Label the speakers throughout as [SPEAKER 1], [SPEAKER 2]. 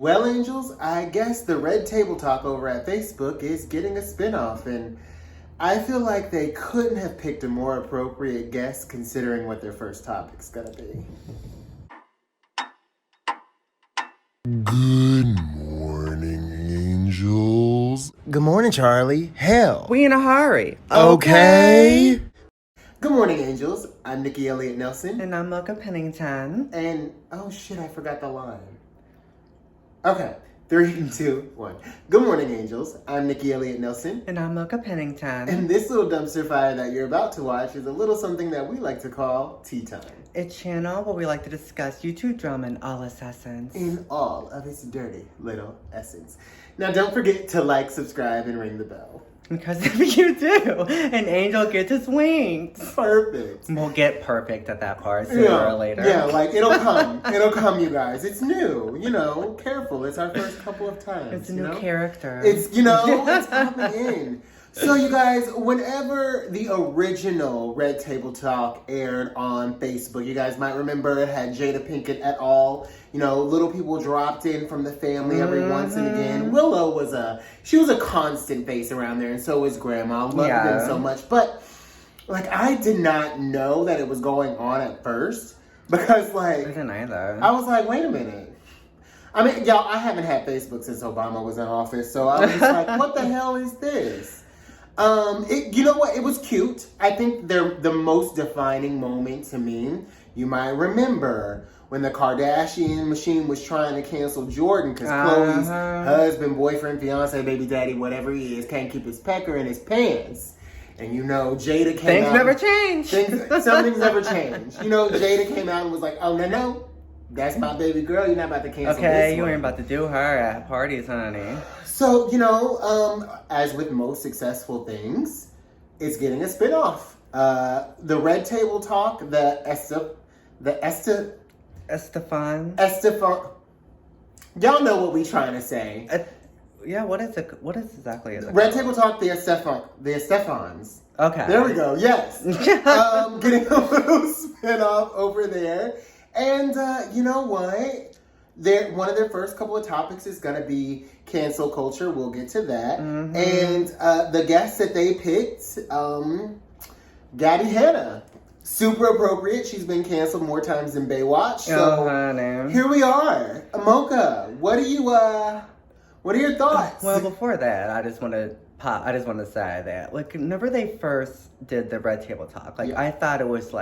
[SPEAKER 1] Well, Angels, I guess the Red Table Talk over at Facebook is getting a spinoff, and I feel like they couldn't have picked a more appropriate guest considering what their first topic's gonna be.
[SPEAKER 2] Good morning, angels.
[SPEAKER 1] Good morning, Charlie. Hell.
[SPEAKER 3] We in a hurry.
[SPEAKER 1] Okay. Good morning, Angels. I'm Nicky Elliott Nelson.
[SPEAKER 3] And I'm Mocha Pennington.
[SPEAKER 1] And, oh shit, I forgot the line. Okay, 3, 2, 1. Good morning, Angels. I'm Nicky Elliott Nelson.
[SPEAKER 3] And I'm Mocha Pennington.
[SPEAKER 1] And this little dumpster fire that you're about to watch is a little something that we like to call Tea Time.
[SPEAKER 3] A channel where we like to discuss YouTube drama in all its essence.
[SPEAKER 1] In all of its dirty little essence. Now don't forget to like, subscribe, and ring the bell.
[SPEAKER 3] Because if you do, an angel gets his wings.
[SPEAKER 1] Perfect.
[SPEAKER 3] We'll get perfect at that part sooner or later.
[SPEAKER 1] Yeah, like it'll come. It'll come, you guys. It's new, careful. It's our first couple of times.
[SPEAKER 3] It's a new character.
[SPEAKER 1] It's, it's popping in. So you guys, whenever the original Red Table Talk aired on Facebook, you guys might remember it had Jada Pinkett et al. Little people dropped in from the family every once and again. Willow was a constant face around there, and so was Grandma. Loved them so much. But, I did not know that it was going on at first. Because,
[SPEAKER 3] I didn't either.
[SPEAKER 1] I was like, wait a minute. I mean, y'all, I haven't had Facebook since Obama was in office, so I was just like, what the hell is this? You know what? It was cute. I think the most defining moment to me, you might remember when the Kardashian machine was trying to cancel Jordan because Khloe's husband, boyfriend, fiance, baby daddy, whatever he is, can't keep his pecker in his pants. And Jada came out.
[SPEAKER 3] Things never change.
[SPEAKER 1] Some things never change. Jada came out and was like, oh, no. That's my baby girl. You're not about to cancel this
[SPEAKER 3] Okay, you
[SPEAKER 1] one.
[SPEAKER 3] ain't about to do her at parties, honey.
[SPEAKER 1] So, as with most successful things, it's getting a spinoff. The Red Table Talk,
[SPEAKER 3] Estefan.
[SPEAKER 1] Y'all know what we trying to say.
[SPEAKER 3] Yeah, what is it? What is exactly it?
[SPEAKER 1] Red Table Talk, the Estefans.
[SPEAKER 3] Okay.
[SPEAKER 1] There we go. Yes. Getting a little spinoff over there. And you know what? One of their first couple of topics is going to be cancel culture. We'll get to that. Mm-hmm. And the guests that they picked, Gabbie Hanna. Super appropriate. She's been canceled more times than Baywatch. So here we are. Mocha, what are your thoughts?
[SPEAKER 3] Well, before that, I just want to say that, whenever they first did the Red Table Talk, I thought it was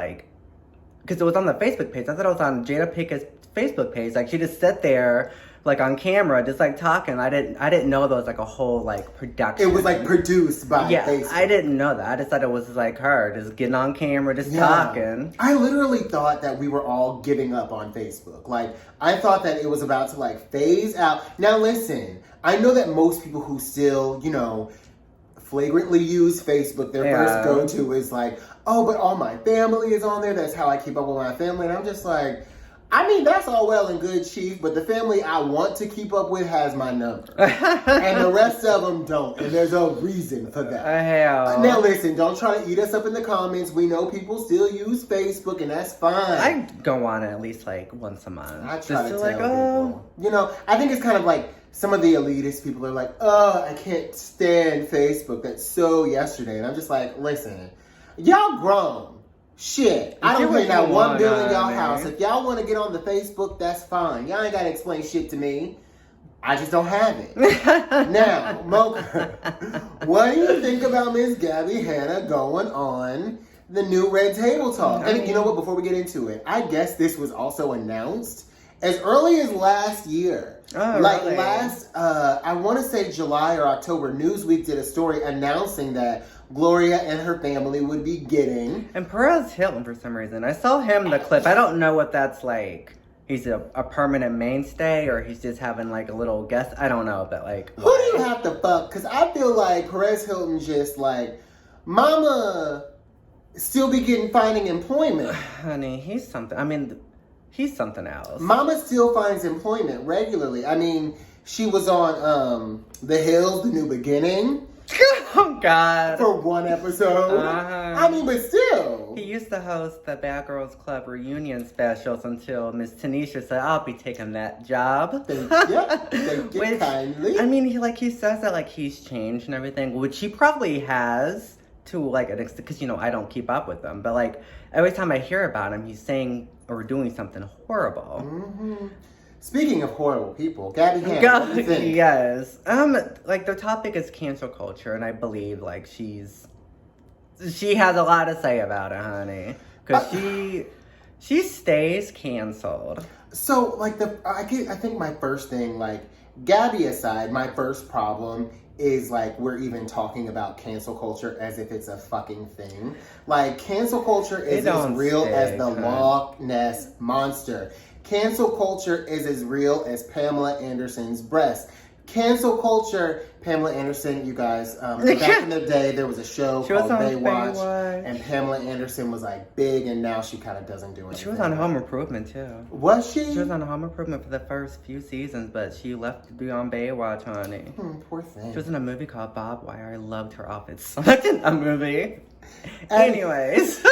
[SPEAKER 3] because it was on the Facebook page. I thought it was on Jada Pinkett's Facebook page. She just sat there, on camera, just talking. I didn't know there was a whole production.
[SPEAKER 1] It was produced by Facebook.
[SPEAKER 3] I didn't know that. I just thought it was her just getting on camera, just talking.
[SPEAKER 1] I literally thought that we were all giving up on Facebook. I thought that it was about to phase out. Now listen, I know that most people who still, flagrantly use Facebook, their first go-to is oh, but all my family is on there. That's how I keep up with my family. And I'm just that's all well and good, Chief, but the family I want to keep up with has my number. And the rest of them don't. And there's a reason for that. Now listen, don't try to eat us up in the comments. We know people still use Facebook, and that's fine.
[SPEAKER 3] I go on it at least once a month.
[SPEAKER 1] I try to tell people. I think it's kind of some of the elitist people are I can't stand Facebook. That's so yesterday. And I'm just listen, y'all grown. Shit, I don't pay that $1 bill in y'all house. If y'all want to get on the Facebook, that's fine. Y'all ain't got to explain shit to me. I just don't have it. Now, Mocha, what do you think about Miss Gabbie Hanna going on the new Red Table Talk? And you know what, before we get into it, I guess this was also announced as early as last year.
[SPEAKER 3] Oh, really?
[SPEAKER 1] I want to say July or October, Newsweek did a story announcing that Gloria and her family would be getting.
[SPEAKER 3] And Perez Hilton, for some reason. I saw him in the clip. I don't know what that's He's a permanent mainstay, or he's just having a little guest. I don't know, but
[SPEAKER 1] who do you have to fuck? Because I feel Perez Hilton just Mama still be finding employment.
[SPEAKER 3] Honey, he's something. He's something else.
[SPEAKER 1] Mama still finds employment regularly. She was on The Hills, The New Beginning.
[SPEAKER 3] Oh, God.
[SPEAKER 1] For one episode. I mean, but still.
[SPEAKER 3] He used to host the Bad Girls Club reunion specials until Miss Tanisha said, I'll be taking that job.
[SPEAKER 1] Thank you kindly.
[SPEAKER 3] I mean, he says that, like, he's changed and everything, which he probably has to, like, an extent, because, I don't keep up with him. But, like, every time I hear about him, he's saying or doing something horrible.
[SPEAKER 1] Mm-hmm. Speaking of horrible people, Gabbie Hanna, what do you think?
[SPEAKER 3] Yes. Like, the topic is cancel culture, and I believe, like, she has a lot to say about it, honey. Because she stays canceled.
[SPEAKER 1] So, like, I think my first thing, like, Gabbie aside, my first problem is, like, we're even talking about cancel culture as if it's a fucking thing. Like, cancel culture is as real as the Loch Ness Monster. Cancel culture is as real as Pamela Anderson's breast. Cancel culture, Pamela Anderson, you guys, back in the day, there was a show called Baywatch, and Pamela Anderson was, like, big, and now she kind of doesn't do anything.
[SPEAKER 3] She was on Home Improvement, too.
[SPEAKER 1] Was she?
[SPEAKER 3] She was on Home Improvement for the first few seasons, but she left to be on Baywatch, honey.
[SPEAKER 1] Poor thing.
[SPEAKER 3] She was in a movie called Bob Wire. I loved her outfit so much in that movie. Anyways.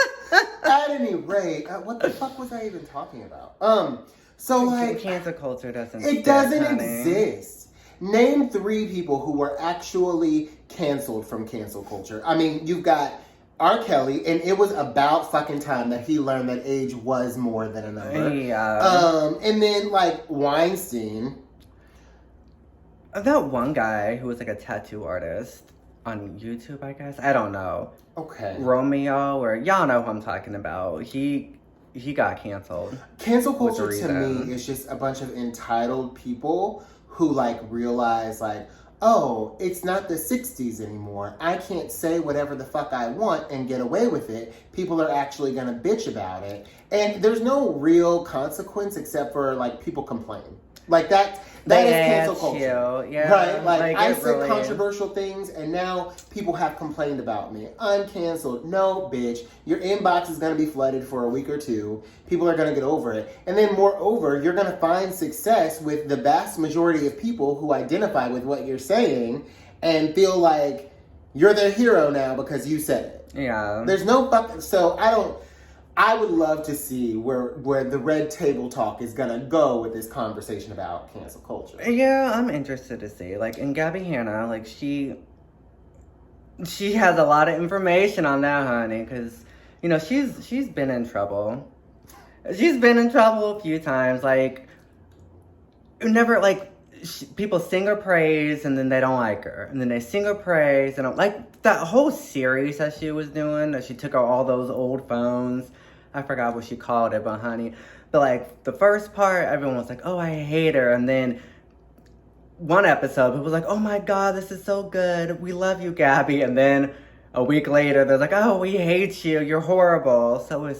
[SPEAKER 1] At any rate, what the fuck was I even talking about? So, like...
[SPEAKER 3] Cancel culture doesn't
[SPEAKER 1] exist. Name 3 people who were actually canceled from cancel culture. I mean, you've got R. Kelly, and it was about fucking time that he learned that age was more than a number.
[SPEAKER 3] Yeah.
[SPEAKER 1] And then, like, Weinstein.
[SPEAKER 3] That one guy who was, like, a tattoo artist on YouTube, I guess. I don't know.
[SPEAKER 1] Okay.
[SPEAKER 3] Romeo, or y'all know who I'm talking about. He got canceled.
[SPEAKER 1] Cancel culture to me is just a bunch of entitled people who, like, realize, like, oh, it's not the 60s anymore. I can't say whatever the fuck I want and get away with it. People are actually going to bitch about it. And there's no real consequence except for, like, people complain. Like, that is cancel culture.
[SPEAKER 3] Yeah.
[SPEAKER 1] Right? Like I said controversial things, and now people have complained about me. I'm canceled. No, bitch. Your inbox is going to be flooded for a week or 2. People are going to get over it. And then, moreover, you're going to find success with the vast majority of people who identify with what you're saying and feel like you're their hero now because you said it.
[SPEAKER 3] Yeah.
[SPEAKER 1] There's no fucking... So, I would love to see where the red table talk is gonna go with this conversation about cancel culture.
[SPEAKER 3] Yeah, I'm interested to see. Like, in Gabbie Hanna, like, she has a lot of information on that, honey, because, she's been in trouble. She's been in trouble a few times. Like, never, like, people sing her praise, and then they don't like her. And then they sing her praise, and like, that whole series that she was doing, that she took out all those old phones. I forgot what she called it, but honey. But, like, the first part, everyone was like, oh, I hate her. And then one episode, people was like, oh, my God, this is so good. We love you, Gabbie. And then a week later, they're like, oh, we hate you. You're horrible. So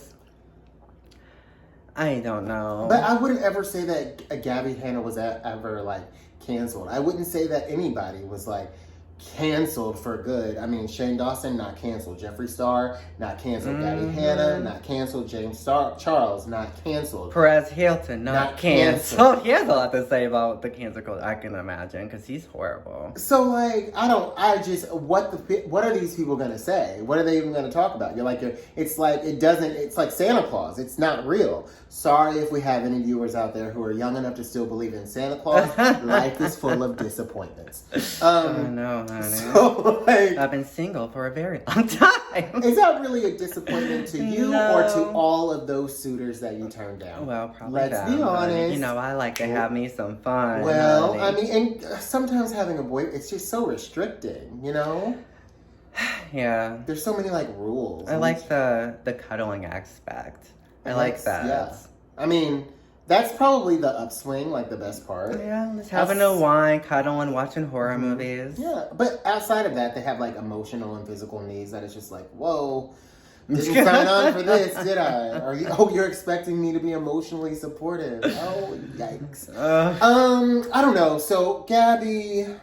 [SPEAKER 3] I don't know.
[SPEAKER 1] But I wouldn't ever say that Gabbie Hanna was ever, like, canceled. I wouldn't say that anybody was, like, canceled for good. I mean, Shane Dawson, not canceled. Jeffree Star, not canceled. Gabbie Hanna, not canceled. James Charles, not canceled.
[SPEAKER 3] Perez Hilton, not canceled. He has a lot to say about the cancel culture, I can imagine, because he's horrible.
[SPEAKER 1] So, like, what are these people going to say? What are they even going to talk about? It's like Santa Claus. It's not real. Sorry if we have any viewers out there who are young enough to still believe in Santa Claus. Life is full of disappointments.
[SPEAKER 3] I know.
[SPEAKER 1] So, like,
[SPEAKER 3] I've been single for a very long time.
[SPEAKER 1] Is that really a disappointment to you or to all of those suitors that you turned down?
[SPEAKER 3] Well, probably
[SPEAKER 1] Let's be honest.
[SPEAKER 3] I like to have me some fun.
[SPEAKER 1] Well, I mean, and sometimes having a boy, it's just so restricting,
[SPEAKER 3] Yeah.
[SPEAKER 1] There's so many, like, rules.
[SPEAKER 3] I like the cuddling aspect. I like that.
[SPEAKER 1] Yeah. I mean... That's probably the upswing, like, the best part.
[SPEAKER 3] Yeah, just having a wine, cuddling, watching horror movies.
[SPEAKER 1] Yeah, but outside of that, they have, like, emotional and physical needs that is just like, whoa, didn't sign on for this, did I? You're expecting me to be emotionally supportive. Oh, yikes. I don't know. So, Gabbie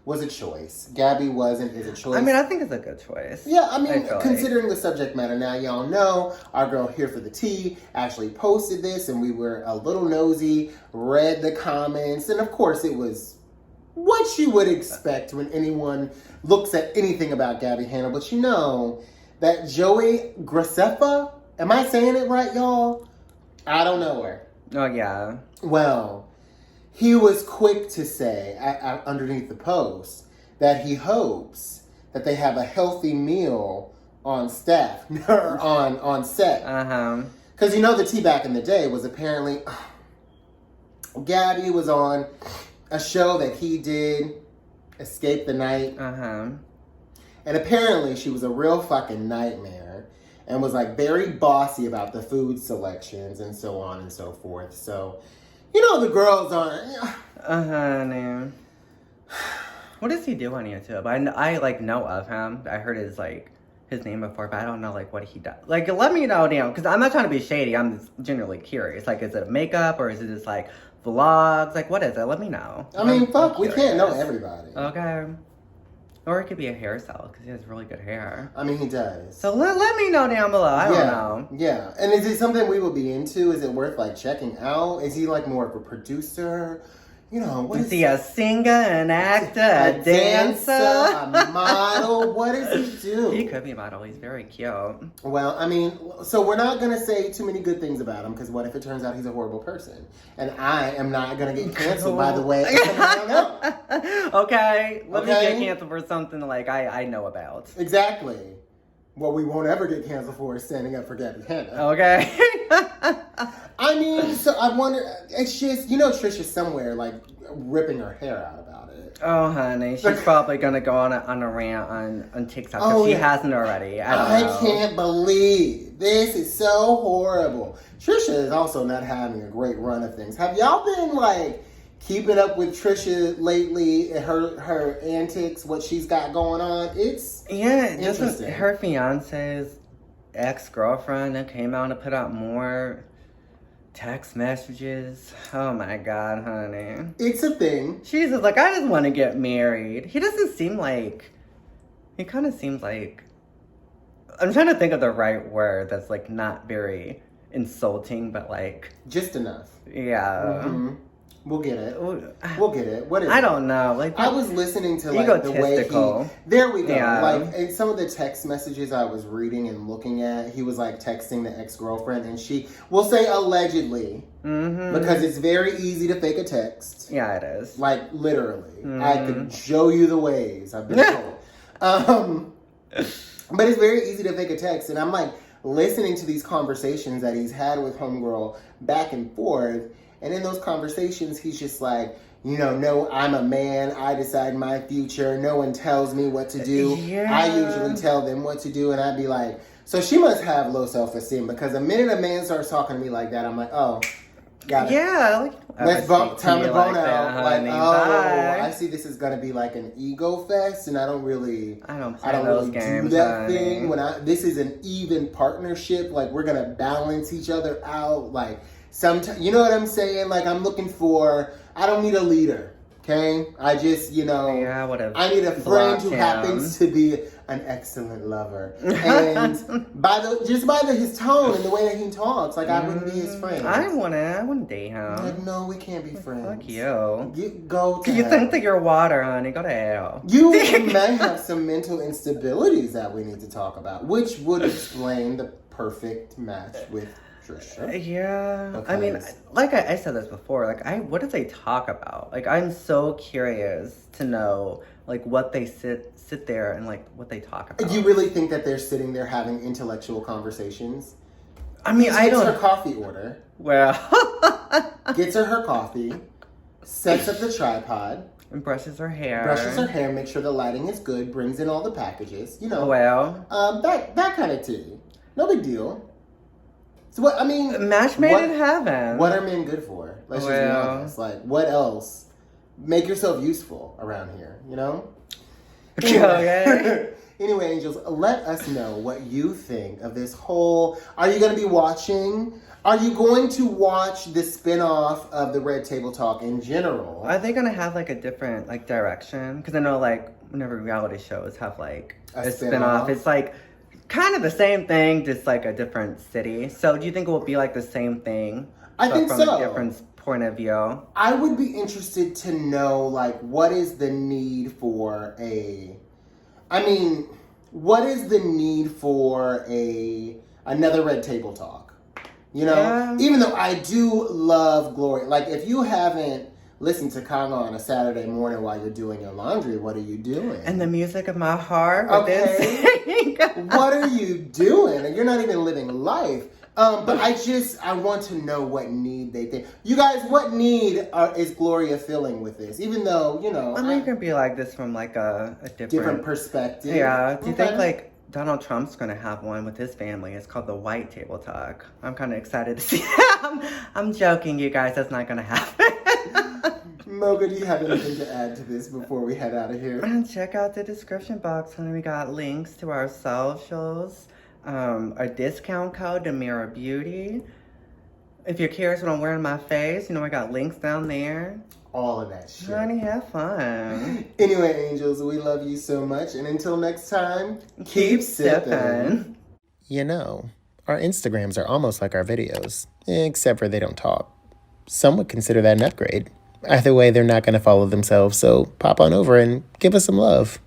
[SPEAKER 1] was a choice. Gabbie is a choice.
[SPEAKER 3] I mean, I think it's a good choice.
[SPEAKER 1] Yeah, I mean, considering the subject matter, now y'all know our girl Here for the Tea actually posted this, and we were a little nosy, read the comments, and of course it was what you would expect when anyone looks at anything about Gabbie Hanna. But you know that Joey Graceffa, am I saying it right, y'all? I don't know her.
[SPEAKER 3] Oh, yeah.
[SPEAKER 1] Well, he was quick to say underneath the post that he hopes that they have a healthy meal on staff, or on set. Because you know the tea back in the day was apparently, Gabbie was on a show that he did, Escape the Night. And apparently she was a real fucking nightmare and was like very bossy about the food selections and so on and so forth. So, you know, the girls aren't.
[SPEAKER 3] Honey. What does he do on YouTube? I like know of him. I heard his name before, but I don't know like what he does. Like, let me know now, because I'm not trying to be shady. I'm just generally curious. Like, is it makeup or is it just like vlogs? Like, what is it? Let me know.
[SPEAKER 1] I mean, fuck, we can't know everybody.
[SPEAKER 3] Okay. Or it could be a hairstyle, because he has really good hair.
[SPEAKER 1] I mean, he does.
[SPEAKER 3] So let me know down below. I don't know.
[SPEAKER 1] Yeah. And is it something we would be into? Is it worth like checking out? Is he like more of a producer? You know, what
[SPEAKER 3] is he? A singer, an actor, a dancer,
[SPEAKER 1] a model? What does he do?
[SPEAKER 3] He could be a model. He's very cute.
[SPEAKER 1] Well, I mean, so we're not going to say too many good things about him, because what if it turns out he's a horrible person? And I am not going to get canceled, by the way. I don't know.
[SPEAKER 3] Okay. Let me get canceled for something like I know about.
[SPEAKER 1] Exactly. What we won't ever get canceled for is standing up for Gabbie Hanna.
[SPEAKER 3] Okay.
[SPEAKER 1] I mean, so I wonder, it's just, you know, Trisha's somewhere, like, ripping her hair out about it.
[SPEAKER 3] Oh, honey. She's probably going to go on a rant on TikTok, if she hasn't already. I don't know.
[SPEAKER 1] Can't believe this is so horrible. Trisha is also not having a great run of things. Have y'all been, like, keeping up with Trisha lately, her antics, what she's got going on? It's
[SPEAKER 3] just her fiance's ex-girlfriend that came out and put out more text messages. Oh my God, honey.
[SPEAKER 1] It's a thing.
[SPEAKER 3] She's just like, I just want to get married. He doesn't seem like, he kind of seems like, I'm trying to think of the right word that's like not very insulting, but like.
[SPEAKER 1] Just enough.
[SPEAKER 3] Yeah.
[SPEAKER 1] Mm-hmm. We'll get it. We'll get it. What is
[SPEAKER 3] I don't know. Like,
[SPEAKER 1] I was listening to like the way he. There we go.
[SPEAKER 3] Yeah.
[SPEAKER 1] Like in some of the text messages I was reading and looking at, he was like texting the ex-girlfriend, and she will say allegedly, because it's very easy to fake a text.
[SPEAKER 3] Yeah, it is.
[SPEAKER 1] Like literally, I could show you the ways I've been told. But it's very easy to fake a text, and I'm like listening to these conversations that he's had with homegirl back and forth. And in those conversations, he's just like, you know, no, I'm a man. I decide my future. No one tells me what to do.
[SPEAKER 3] Yeah.
[SPEAKER 1] I usually tell them what to do. And I'd be like, so she must have low self-esteem, because the minute a man starts talking to me like that, I'm like, oh, got it.
[SPEAKER 3] Yeah.
[SPEAKER 1] Let's vote. Time to vote out. Like,
[SPEAKER 3] bye.
[SPEAKER 1] I see this is going to be like an ego fest, and I don't really
[SPEAKER 3] those games,
[SPEAKER 1] do that thing. This is an even partnership. Like, we're going to balance each other out. Like, sometimes, you know what I'm saying? Like, I don't need a leader, okay? I just, you know, I need a friend who happens to be an excellent lover. And just by his tone and the way that he talks, like, I wouldn't be his friend.
[SPEAKER 3] I wouldn't date him.
[SPEAKER 1] Like, no, we can't be friends.
[SPEAKER 3] Fuck you.
[SPEAKER 1] Go to
[SPEAKER 3] You
[SPEAKER 1] hell.
[SPEAKER 3] think that you're water, honey. Go to hell.
[SPEAKER 1] You may have some mental instabilities that we need to talk about, which would explain the perfect match with Trisha.
[SPEAKER 3] Yeah.
[SPEAKER 1] Because
[SPEAKER 3] I mean, like I said this before, like, what do they talk about? Like, I'm so curious to know, like, what they sit there and, like, what they talk about.
[SPEAKER 1] Do you really think that they're sitting there having intellectual conversations?
[SPEAKER 3] I mean, I don't...
[SPEAKER 1] Gets her coffee order.
[SPEAKER 3] Well...
[SPEAKER 1] Gets her coffee. Sets up the tripod.
[SPEAKER 3] And brushes her hair.
[SPEAKER 1] Makes sure the lighting is good. Brings in all the packages. You know.
[SPEAKER 3] Well...
[SPEAKER 1] That kind of tea. No big deal. So what, I mean...
[SPEAKER 3] Match made in heaven.
[SPEAKER 1] What are men good for? Let's just be honest. Like, what else? Make yourself useful around here, you know?
[SPEAKER 3] Okay.
[SPEAKER 1] Anyway, angels, let us know what you think of this whole... Are you going to be watching? Are you going to watch the spinoff of the Red Table Talk in general?
[SPEAKER 3] Are they going to have, like, a different, like, direction? Because I know, like, whenever reality shows have, like, a spinoff, it's, like... kind of the same thing, just like a different city. So do you think it will be like the same thing?
[SPEAKER 1] I think
[SPEAKER 3] from
[SPEAKER 1] so.
[SPEAKER 3] a different point of view.
[SPEAKER 1] I would be interested to know, like, what is the need for another Red Table Talk? You know?
[SPEAKER 3] Yeah.
[SPEAKER 1] Even though I do love Gloria. Like, if you haven't listened to Conga on a Saturday morning while you're doing your laundry, what are you doing?
[SPEAKER 3] And the music of my heart.
[SPEAKER 1] Okay. What are you doing? And you're not even living life. But I want to know what need they think. You guys, what need is Gloria feeling with this? Even though, you know.
[SPEAKER 3] I mean, you can be like this from like a
[SPEAKER 1] different perspective.
[SPEAKER 3] Yeah. Do you think like Donald Trump's going to have one with his family? It's called the White Table Talk. I'm kind of excited to see that. I'm joking, you guys. That's not going to happen.
[SPEAKER 1] Mocha, do you have anything to add to this before we head out of here?
[SPEAKER 3] Check out the description box, honey. We got links to our socials. A discount code to Mirror Beauty. If you're curious what I'm wearing on my face, you know, I got links down there.
[SPEAKER 1] All of that shit.
[SPEAKER 3] Honey, have fun.
[SPEAKER 1] Anyway, angels, we love you so much. And until next time,
[SPEAKER 3] keep sipping.
[SPEAKER 1] You know, our Instagrams are almost like our videos, except for they don't talk. Some would consider that an upgrade. Either way, they're not going to follow themselves, so pop on over and give us some love.